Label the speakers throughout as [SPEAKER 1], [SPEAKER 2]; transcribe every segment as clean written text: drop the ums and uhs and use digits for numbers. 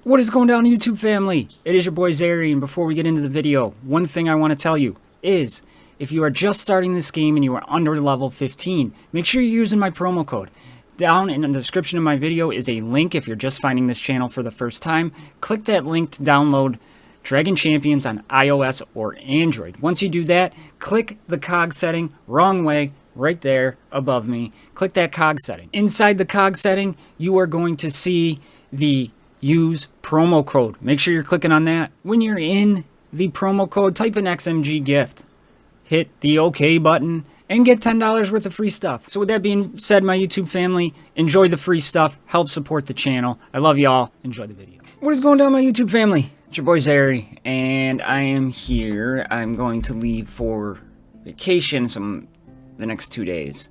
[SPEAKER 1] What is going down, YouTube family? It is your boy Zary, and before we get into the video, one thing I want to tell you is, if you are just starting this game and you are under level 15, make sure you're using my promo code. Down in the description of my video is a link if you're just finding this channel for the first time. Click that link to download Dragon Champions on iOS or Android. Once you do that, click the cog setting, wrong way, right there above me. Click that cog setting. Inside the cog setting, you are going to see the use promo code. Make sure you're clicking on that. When you're in the promo code, type in XMG gift. Hit the OK button and get $10 worth of free stuff. So with that being said, my YouTube family, enjoy the free stuff. Help support the channel. I love y'all. Enjoy the video. What is going down, my YouTube family? It's your boy Zary, and I am here. I'm going to leave for vacation the next 2 days.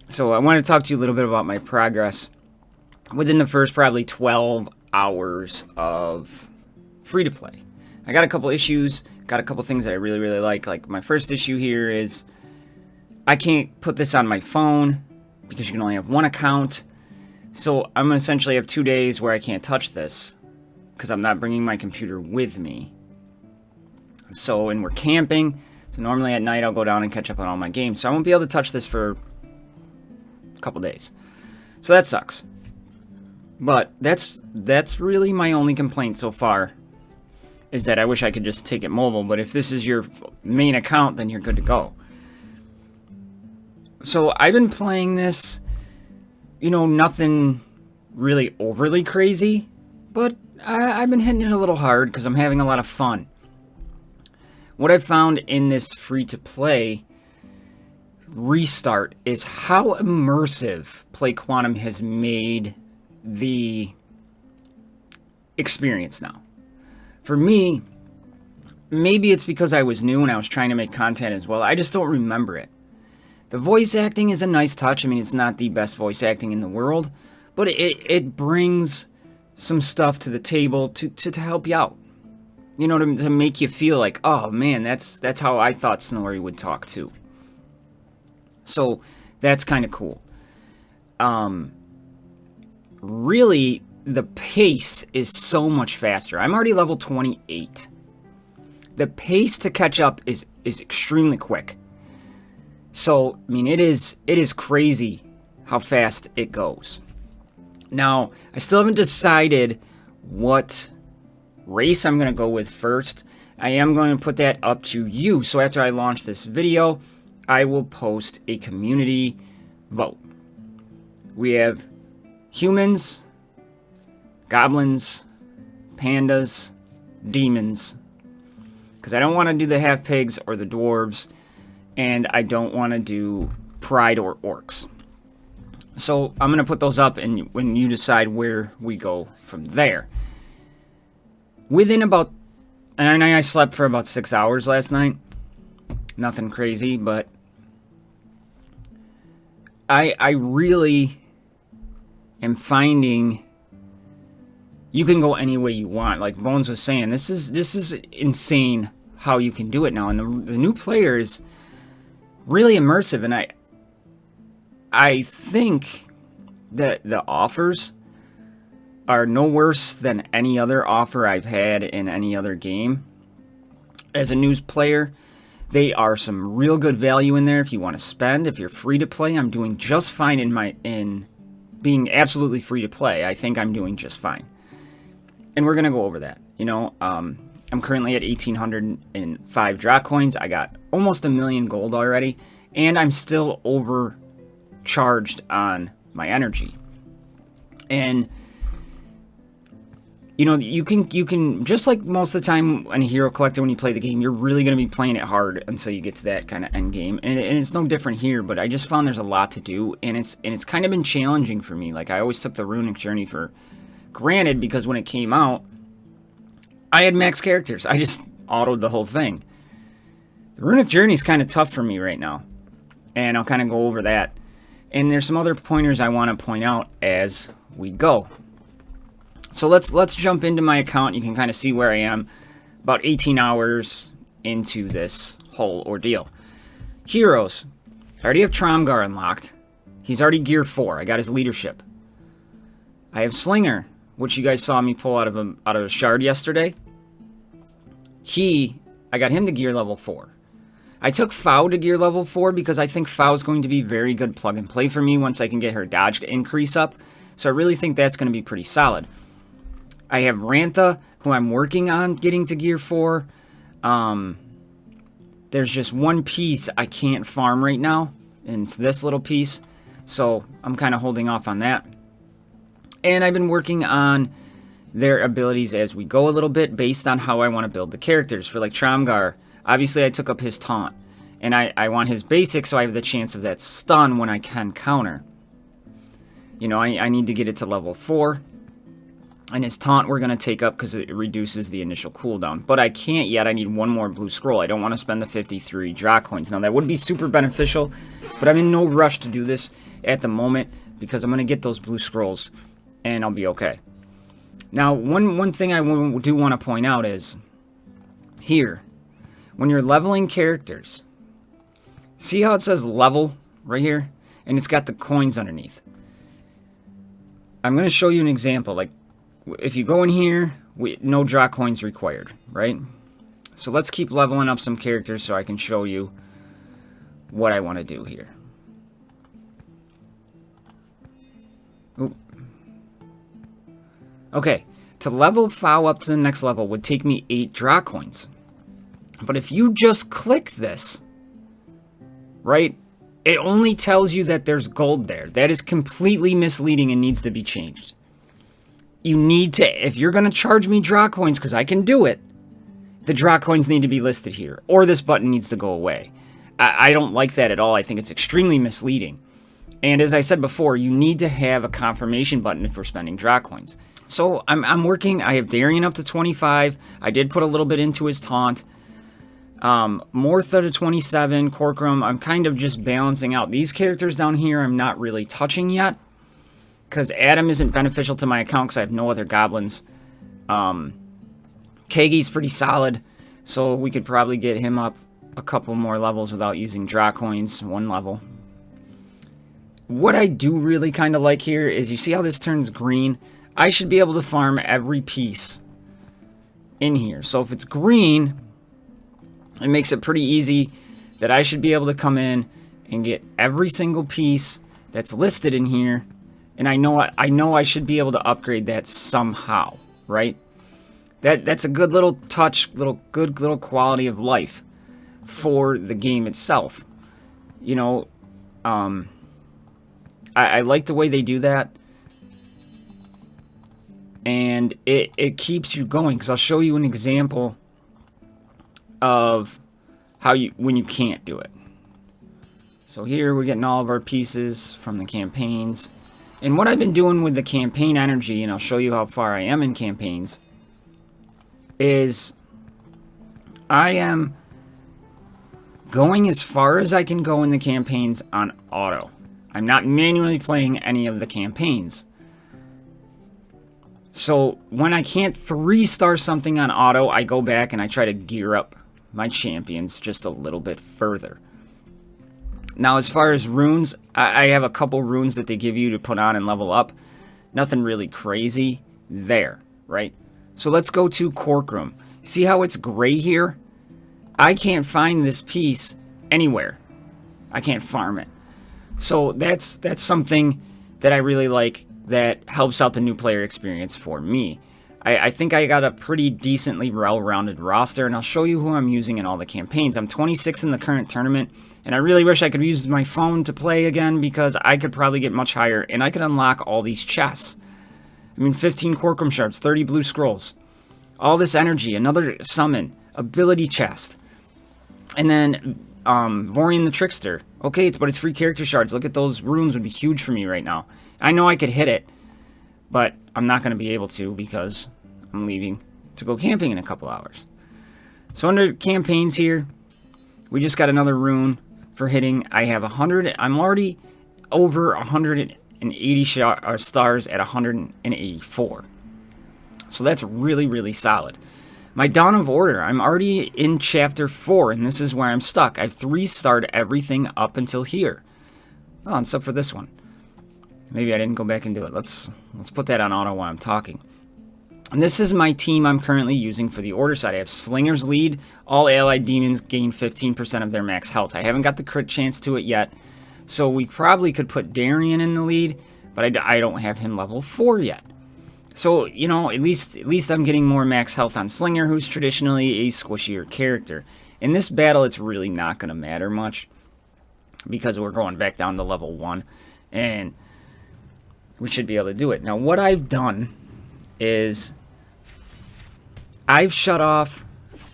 [SPEAKER 1] So I want to talk to you a little bit about my progress within the first probably 12 hours of free-to-play. I got a couple issues, got a couple things that I really like. Like, my first issue here is I can't put this on my phone because you can only have one account. So I'm going to essentially have 2 days where I can't touch this because I'm not bringing my computer with me. So, and we're camping, so normally at night I'll go down and catch up on all my games. So I won't be able to touch this for a couple days. So that sucks. But that's really my only complaint so far, is that I wish I could just take it mobile. But if this is your main account, then you're good to go. So I've been playing this, you know, nothing really overly crazy, but I've been hitting it a little hard because I'm having a lot of fun. What I've found in this free-to-play restart is how immersive Play Quantum has made the experience now. For me, maybe it's because I was new and I was trying to make content as well. I just don't remember it. The voice acting is a nice touch. I mean, it's not the best voice acting in the world, but it brings some stuff to the table to help you out. You know, to make you feel like, oh man, that's how I thought Snorri would talk too. So that's kind of cool. Really, the pace is so much faster. I'm already level 28. The pace to catch up is extremely quick. So, I mean, it is crazy how fast it goes. Now, I still haven't decided what race I'm going to go with first. I am going to put that up to you. So after I launch this video, I will post a community vote. We have humans, goblins, pandas, demons, because I don't want to do the half-pigs or the dwarves, and I don't want to do pride or orcs. So I'm going to put those up, and when you decide where we go from there. Within about, and I slept for about 6 hours last night. Nothing crazy, but I really am finding you can go any way you want. Like Bones was saying, this is insane how you can do it now, and the new player is really immersive. And I think that the offers are no worse than any other offer I've had in any other game. As a news player, they are some real good value in there if you want to spend. If you're free to play, I'm doing just fine in being absolutely free to play. I think I'm doing just fine. And we're going to go over that. You know, I'm currently at 1,805 draw coins. I got almost 1 million gold already. And I'm still overcharged on my energy. And you know, you can just like most of the time on a hero collector, when you play the game, you're really going to be playing it hard until you get to that kind of end game. And it's no different here, but I just found there's a lot to do, and it's kind of been challenging for me. Like, I always took the runic journey for granted because when it came out, I had max characters. I just autoed the whole thing. The runic journey is kind of tough for me right now, and I'll kind of go over that. And there's some other pointers I want to point out as we go. So let's jump into my account. You can kind of see where I am about 18 hours into this whole ordeal. Heroes. I already have Tromgar unlocked. He's already gear 4. I got his leadership. I have Slinger, which you guys saw me pull out of a shard yesterday, I got him to gear level 4. I took Fao to gear level 4 because I think Fao is going to be very good plug and play for me once I can get her dodge to increase up. So I really think that's going to be pretty solid. I have Rantha, who I'm working on getting to gear 4. There's just one piece I can't farm right now, and it's this little piece. So I'm kind of holding off on that. And I've been working on their abilities as we go a little bit based on how I want to build the characters. For like Tramgar, obviously I took up his taunt. And I want his basic so I have the chance of that stun when I can counter. You know, I need to get it to level 4. And his taunt we're going to take up because it reduces the initial cooldown. But I can't yet. I need one more blue scroll. I don't want to spend the 53 draw coins. Now, that would be super beneficial. But I'm in no rush to do this at the moment because I'm going to get those blue scrolls. And I'll be okay. Now, one thing I do want to point out is here, when you're leveling characters, see how it says level right here? And it's got the coins underneath. I'm going to show you an example. Like, if you go in here, no draw coins required, right? So let's keep leveling up some characters so I can show you what I want to do here. Oop. Okay, to level Fao up to the next level would take me 8 draw coins. But if you just click this, right, it only tells you that there's gold there. That is completely misleading and needs to be changed. You need to, if you're going to charge me draw coins, because I can do it, the draw coins need to be listed here. Or this button needs to go away. I don't like that at all. I think it's extremely misleading. And as I said before, you need to have a confirmation button if we're spending draw coins. So I'm working. I have Darian up to 25. I did put a little bit into his taunt. Mortha to 27. Corcoran, I'm kind of just balancing out. These characters down here I'm not really touching yet. Because Adam isn't beneficial to my account because I have no other goblins. Kagi's pretty solid, so we could probably get him up a couple more levels without using draw coins, 1 level. What I do really kind of like here is, you see how this turns green? I should be able to farm every piece in here. So if it's green, it makes it pretty easy that I should be able to come in and get every single piece that's listed in here. And I know I should be able to upgrade that somehow, right? That's a good little touch, good little quality of life for the game itself. You know, I like the way they do that. And it keeps you going, because I'll show you an example of how when you can't do it. So here we're getting all of our pieces from the campaigns. And what I've been doing with the campaign energy, and I'll show you how far I am in campaigns, is I am going as far as I can go in the campaigns on auto. I'm not manually playing any of the campaigns. So when I can't 3-star something on auto, I go back and I try to gear up my champions just a little bit further. Now, as far as runes, I have a couple runes that they give you to put on and level up. Nothing really crazy there, right? So let's go to Corcoran. See how it's gray here? I can't find this piece anywhere. I can't farm it. So that's something that I really like that helps out the new player experience for me. I think I got a pretty decently well-rounded roster, and I'll show you who I'm using in all the campaigns. I'm 26 in the current tournament, and I really wish I could use my phone to play again, because I could probably get much higher, and I could unlock all these chests. I mean, 15 Corcoran shards, 30 blue scrolls, all this energy, another summon, ability chest, and then Vorian the Trickster. Okay, but it's free character shards. Look at those runes, would be huge for me right now. I know I could hit it, but I'm not going to be able to because I'm leaving to go camping in a couple hours. So under campaigns here, we just got another rune for hitting. I have 100. I'm already over 180 stars at 184. So that's really, really solid. My Dawn of Order, I'm already in chapter 4, and this is where I'm stuck. I've 3-starred everything up until here. Oh, except for this one. Maybe I didn't go back and do it. Let's put that on auto while I'm talking. And this is my team I'm currently using for the order side. I have Slinger's lead. All allied demons gain 15% of their max health. I haven't got the crit chance to it yet. So we probably could put Darian in the lead, but I don't have him level 4 yet. So, you know, at least I'm getting more max health on Slinger, who's traditionally a squishier character. In this battle, it's really not going to matter much, because we're going back down to level 1, and we should be able to do it. Now, what I've done is I've shut off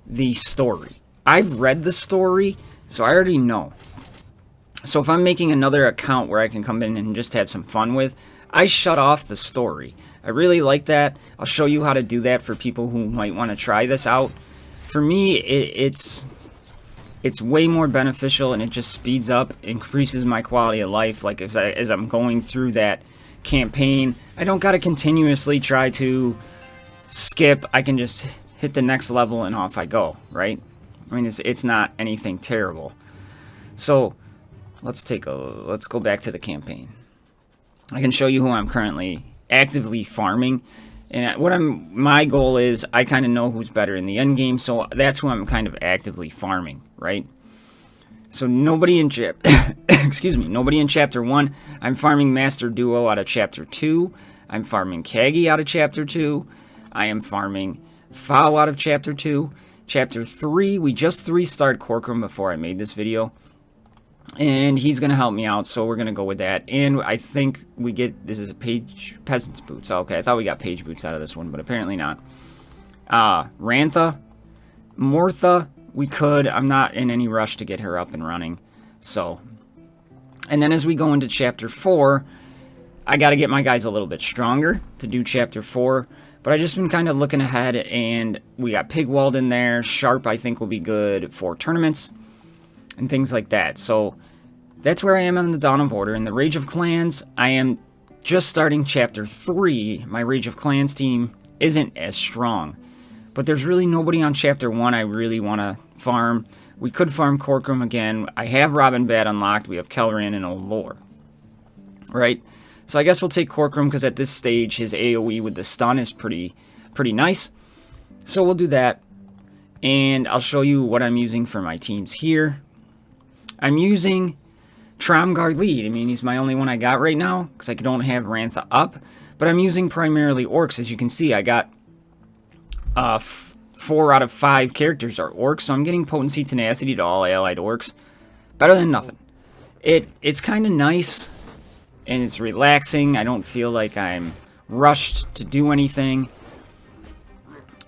[SPEAKER 1] the story. I've read the story, so I already know. So if I'm making another account where I can come in and just have some fun with, I shut off the story. I really like that. I'll show you how to do that for people who might want to try this out. For me, it's way more beneficial, and it just speeds up, increases my quality of life. Like as I'm going through that campaign, I don't got to continuously try to skip. I can just hit the next level and off I go, right? I mean, it's not anything terrible. So let's go back to the campaign. I can show you who I'm currently actively farming, and my goal is I kind of know who's better in the end game, so that's who I'm kind of actively farming, right? So nobody in excuse me, nobody in chapter 1. I'm farming Master Duo out of chapter 2. I'm farming Kagi out of chapter 2. I am farming Fowl out of chapter 2. Chapter 3, we just 3-starred Corcoran before I made this video, and he's going to help me out, so we're going to go with that. And I think we get, this is a peasant's boots. Okay, I thought we got page boots out of this one, but apparently not. Rantha, Mortha, we could. I'm not in any rush to get her up and running. So, and then as we go into chapter 4, I got to get my guys a little bit stronger to do chapter 4. But I just been kind of looking ahead, and we got Pigwald in there. Sharp, I think, will be good for tournaments and things like that. So that's where I am on the Dawn of Order. In the Rage of Clans, I am just starting chapter 3. My Rage of Clans team isn't as strong, but there's really nobody on chapter 1 I really want to farm. We could farm Corcoran again. I have Robin Bad unlocked. We have Kelran and Old Lore, right? So I guess we'll take Corcoran, because at this stage his AoE with the stun is pretty nice. So we'll do that, and I'll show you what I'm using for my teams here. I'm using Tromgar lead. I mean, he's my only one I got right now, because I don't have Rantha up. But I'm using primarily orcs. As you can see, I got 4 out of 5 characters are orcs, so I'm getting potency tenacity to all allied orcs. Better than nothing. It's kind of nice, and it's relaxing. I don't feel like I'm rushed to do anything.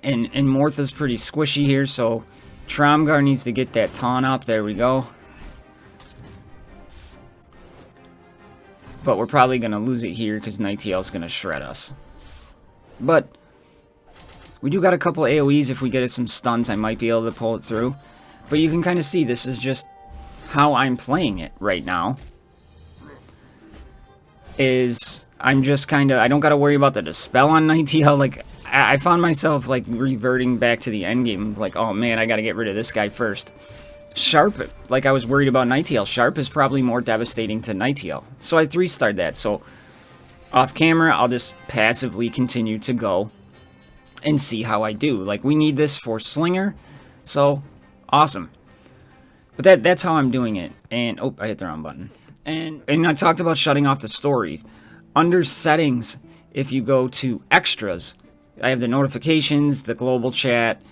[SPEAKER 1] And Mortha's pretty squishy here, so Tromgar needs to get that taunt up. There we go. But we're probably going to lose it here, because Nightale's going to shred us. But we do got a couple AoEs. If we get some stuns, I might be able to pull it through. But you can kind of see this is just how I'm playing it right now. Is I'm just kind of, I don't got to worry about the dispel on Nightale. Like, I found myself like reverting back to the end game. Like, oh man, I got to get rid of this guy first. Sharp, like I was worried about Nightale. Sharp is probably more devastating to Nightale. So I 3-starred that. So off camera, I'll just passively continue to go and see how I do. Like, we need this for Slinger. So, awesome. But that's how I'm doing it. And, oh, I hit the wrong button. And I talked about shutting off the stories. Under settings, if you go to extras, I have the notifications, the global chat,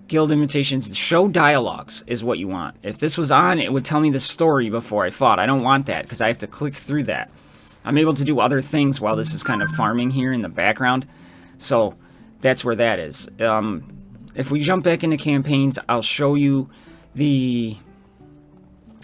[SPEAKER 1] guild invitations. The show dialogues is what you want. If this was on, it would tell me the story before I fought. I don't want that, because I have to click through that. I'm able to do other things while this is kind of farming here in the background. So that's where that is. If we jump back into campaigns, I'll show you the...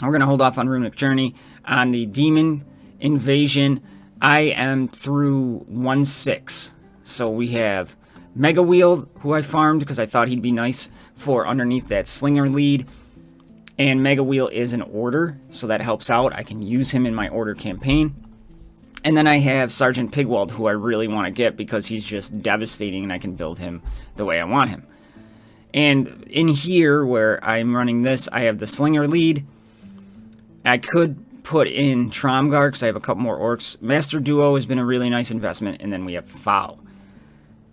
[SPEAKER 1] We're going to hold off on Runic Journey. On the Demon Invasion, I am through 1/6. So we have Mega Wheel, who I farmed because I thought he'd be nice for underneath that Slinger lead. And Mega Wheel is an order, so that helps out. I can use him in my order campaign. And then I have Sergeant Pigwald, who I really want to get because he's just devastating and I can build him the way I want him. And in here, where I'm running this, I have the Slinger lead. I could put in Tromgar because I have a couple more orcs. Master Duo has been a really nice investment, and then we have Fowl.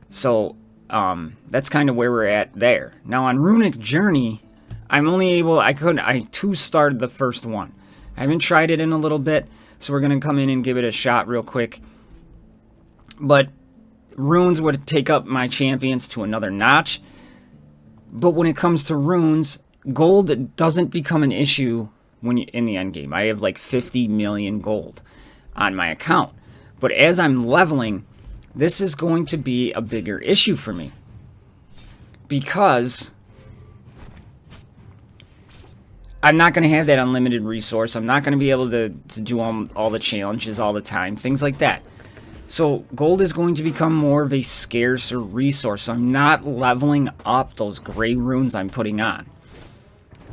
[SPEAKER 1] So that's kind of where we're at there. Now on Runic Journey, I'm only able, I 2-starred the first one. I haven't tried it in a little bit, so we're going to come in and give it a shot real quick. But runes would take up my champions to another notch. But when it comes to runes, gold doesn't become an issue when in the end game. I have like 50 million gold on my account. But as I'm leveling, this is going to be a bigger issue for me. Because I'm not going to have that unlimited resource. I'm not going to be able to do all the challenges all the time. Things like that. So gold is going to become more of a scarcer resource. So I'm not leveling up those gray runes I'm putting on.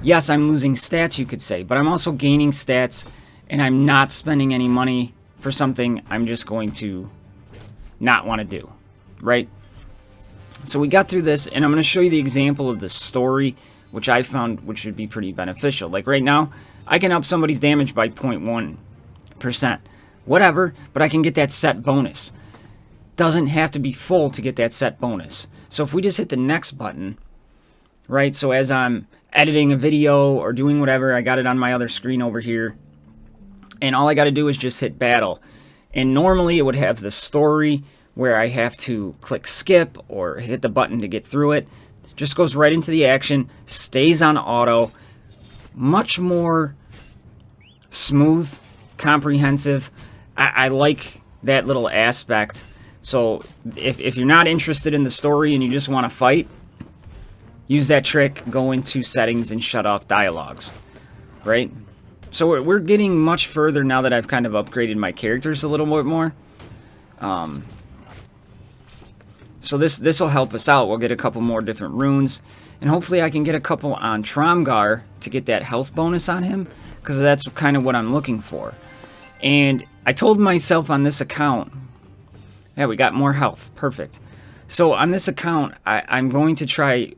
[SPEAKER 1] Yes, I'm losing stats, you could say. But I'm also gaining stats. And I'm not spending any money for something I'm just going to not want to do. Right? So we got through this. And I'm going to show you the example of the story, which I found which would be pretty beneficial. Like right now, I can up somebody's damage by 0.1%. Whatever, but I can get that set bonus. Doesn't have to be full to get that set bonus. So if we just hit the next button, right? So as I'm editing a video or doing whatever, I got it on my other screen over here. And all I got to do is just hit battle. And normally it would have the story where I have to click skip or hit the button to get through it. Just goes right into the action, stays on auto, much more smooth, comprehensive. I like that little aspect. So if you're not interested in the story and you just want to fight, use that trick, go into settings and shut off dialogues, right? So we're getting much further now that I've kind of upgraded my characters a little bit more. So this will help us out. We'll get a couple more different runes. And hopefully I can get a couple on Tromgar to get that health bonus on him. Because that's kind of what I'm looking for. And I told myself on this account... Yeah, we got more health. Perfect. So on this account, I'm going to try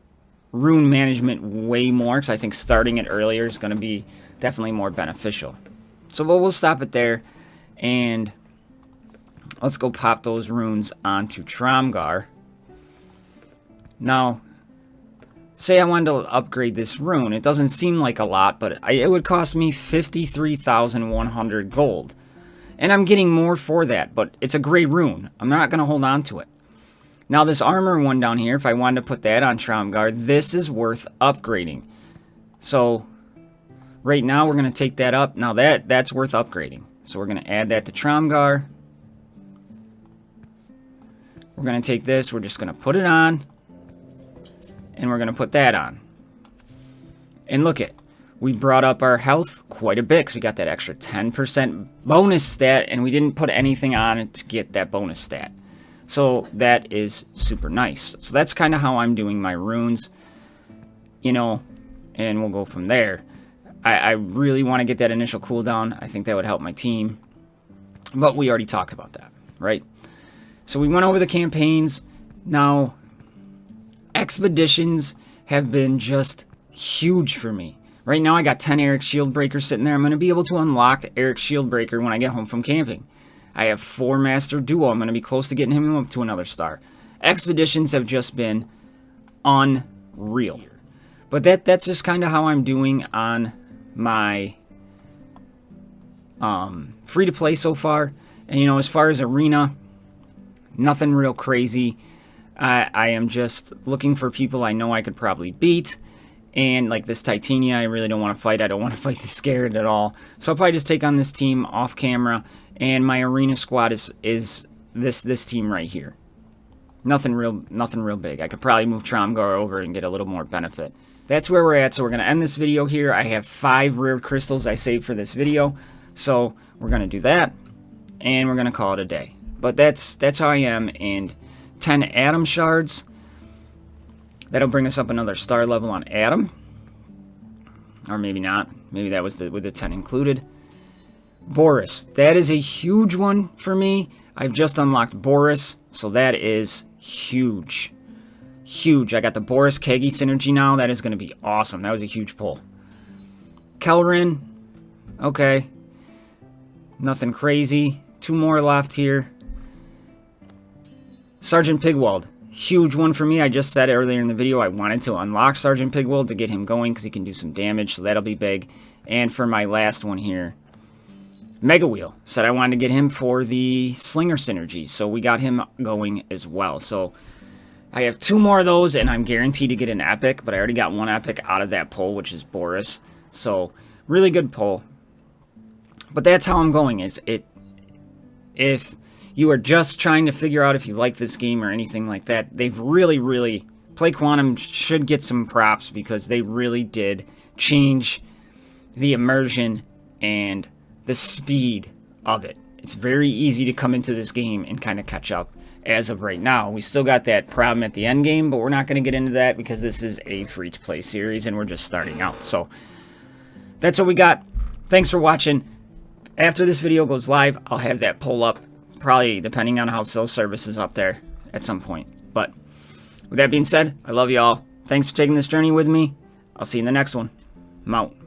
[SPEAKER 1] rune management way more. Because I think starting it earlier is going to be definitely more beneficial. So we'll stop it there. And let's go pop those runes onto Tromgar. Now, say I wanted to upgrade this rune. It doesn't seem like a lot, but it would cost me 53,100 gold. And I'm getting more for that, but it's a gray rune. I'm not going to hold on to it. Now, this armor one down here, if I wanted to put that on Tromgar, this is worth upgrading. So, right now, we're going to take that up. Now, that's worth upgrading. So, we're going to add that to Tromgar. We're going to take this. We're just going to put it on. And we're going to put that on. And look we brought up our health quite a bit because we got that extra 10% bonus stat and we didn't put anything on it to get that bonus stat. So that is super nice. So that's kind of how I'm doing my runes, you know, and we'll go from there. I really want to get that initial cooldown. I think that would help my team. But we already talked about that, right? So we went over the campaigns. Now, expeditions have been just huge for me. Right now I got 10 Eric Shieldbreaker sitting there. I'm going to be able to unlock Eric Shieldbreaker when I get home from camping. I have 4 Master Duo. I'm going to be close to getting him up to another star. Expeditions have just been unreal. But that's just kind of how I'm doing on my free-to-play so far. And, you know, as far as arena, nothing real crazy. I am just looking for people I know I could probably beat. And like this Titania, I really don't want to fight. I don't want to fight the Scared at all. So I'll probably just take on this team off camera. And my arena squad is this team right here. Nothing real big. I could probably move Tromgar over and get a little more benefit. That's where we're at. So we're going to end this video here. I have 5 rare crystals I saved for this video. So we're going to do that. And we're going to call it a day. But that's how I am. And 10 Atom Shards. That'll bring us up another star level on Atom. Or maybe not. Maybe that was with the 10 included. Boris. That is a huge one for me. I've just unlocked Boris. So that is huge. Huge. I got the Boris Kagi synergy now. That is going to be awesome. That was a huge pull. Kelrin. Okay. Nothing crazy. 2 more left here. Sergeant Pigwald. huge one for me. I just said earlier in the video I wanted to unlock Sergeant Pigwell to get him going because he can do some damage, so that'll be big. And for my last one here, Mega Wheel. Said I wanted to get him for the Slinger synergy, so we got him going as well. So I have 2 more of those, and I'm guaranteed to get an epic, but I already got 1 epic out of that pull, which is Boris. So really good pull. But that's how I'm going. If you are just trying to figure out if you like this game or anything like that, they've really, Play Quantum should get some props because they really did change the immersion and the speed of it. It's very easy to come into this game and kind of catch up as of right now. We still got that problem at the end game, but we're not going to get into that because this is a free-to-play series and we're just starting out. So that's what we got. Thanks for watching. After this video goes live, I'll have that pull up, probably depending on how cell service is up there at some point. But with that being said, I love you all. Thanks for taking this journey with me. I'll see you in the next one. I'm out.